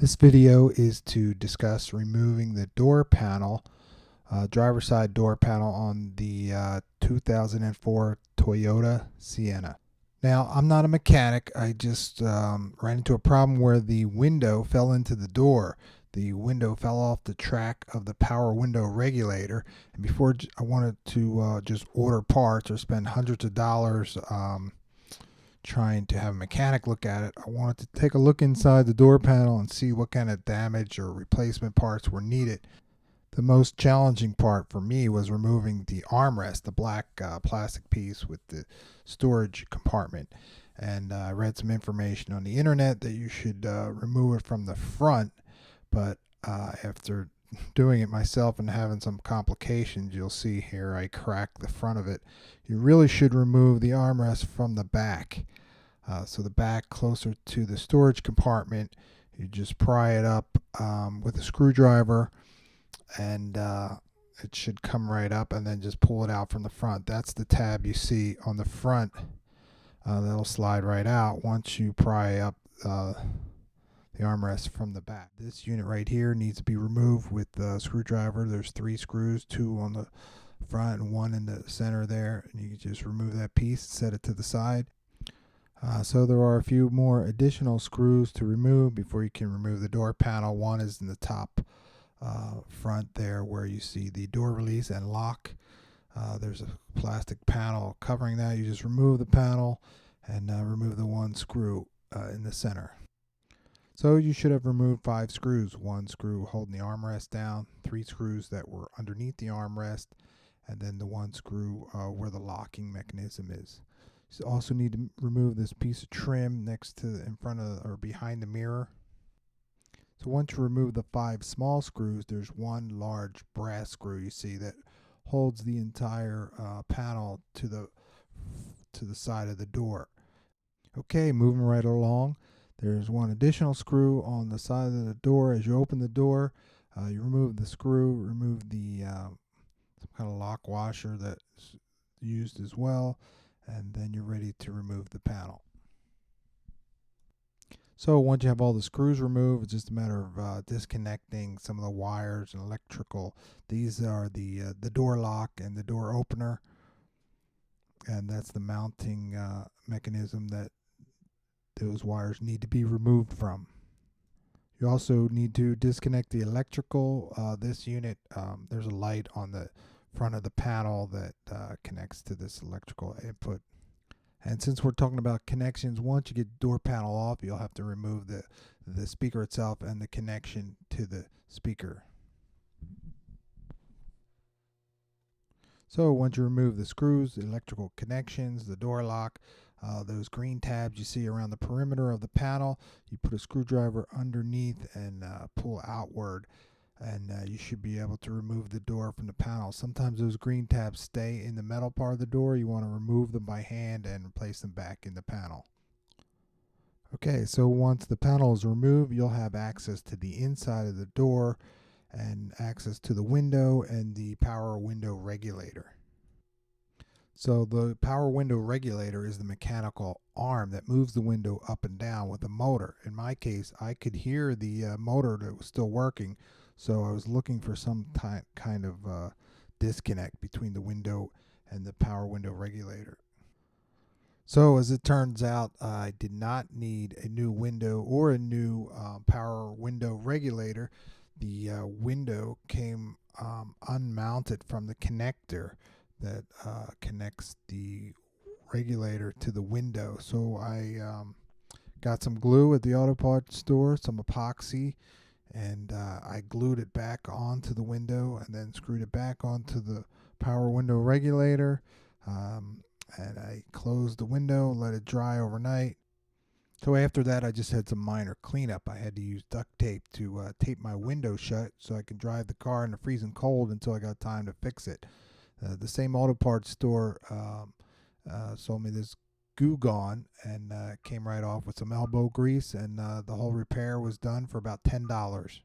This video is to discuss removing the door panel, driver's side door panel on the 2004 Toyota Sienna. Now, I'm not a mechanic. I just ran into a problem where the window fell into the door. The window fell off the track of the power window regulator. And before I wanted to just order parts or spend hundreds of dollars trying to have a mechanic look at it, I wanted to take a look inside the door panel and see what kind of damage or replacement parts were needed. The most challenging part for me was removing the armrest, the black plastic piece with the storage compartment. And I read some information on the internet that you should remove it from the front, but after doing it myself and having some complications, you'll see here I cracked the front of it. You really should remove the armrest from the back. So the back closer to the storage compartment, you just pry it up with a screwdriver, and it should come right up, and then just pull it out from the front. That's the tab you see on the front. That'll slide right out once you pry up the armrest from the back. This unit right here needs to be removed with the screwdriver. There's 3 screws, 2 on the front and 1 in the center there, and you can just remove that piece, set it to the side. So there are a few more additional screws to remove before you can remove the door panel. One is in the top front there where you see the door release and lock. There's a plastic panel covering that. You just remove the panel and remove the 1 screw in the center. So you should have removed 5 screws. 1 screw holding the armrest down, 3 screws that were underneath the armrest, and then the 1 screw where the locking mechanism is. You also need to remove this piece of trim next to, in front of or behind the mirror. So once you remove the 5 small screws, there's 1 large brass screw you see that holds the entire panel to the side of the door. Okay, moving right along. There's 1 additional screw on the side of the door. As you open the door, you remove the screw, remove the some kind of lock washer that's used as well, and then you're ready to remove the panel. So once you have all the screws removed, it's just a matter of disconnecting some of the wires and electrical. These are the door lock and the door opener, and that's the mounting mechanism that those wires need to be removed from. You also need to disconnect the electrical. This unit, there's a light on the front of the panel that connects to this electrical input. And since we're talking about connections, once you get the door panel off, you'll have to remove the speaker itself and the connection to the speaker. So once you remove the screws, the electrical connections, the door lock, those green tabs you see around the perimeter of the panel, you put a screwdriver underneath and pull outward, and you should be able to remove the door from the panel. Sometimes those green tabs stay in the metal part of the door. You want to remove them by hand and place them back in the panel. Okay, so once the panel is removed, you'll have access to the inside of the door and access to the window and the power window regulator. So the power window regulator is the mechanical arm that moves the window up and down with a motor. In my case, I could hear the motor that was still working, so I was looking for some kind of disconnect between the window and the power window regulator. So as it turns out, I did not need a new window or a new power window regulator. The window came unmounted from the connector that connects the regulator to the window. So I got some glue at the auto parts store, some epoxy, and I glued it back onto the window and then screwed it back onto the power window regulator. And I closed the window, let it dry overnight. So after that, I just had some minor cleanup. I had to use duct tape to tape my window shut so I could drive the car in the freezing cold until I got time to fix it. The same auto parts store sold me this Goo Gone, and came right off with some elbow grease, and the whole repair was done for about $10.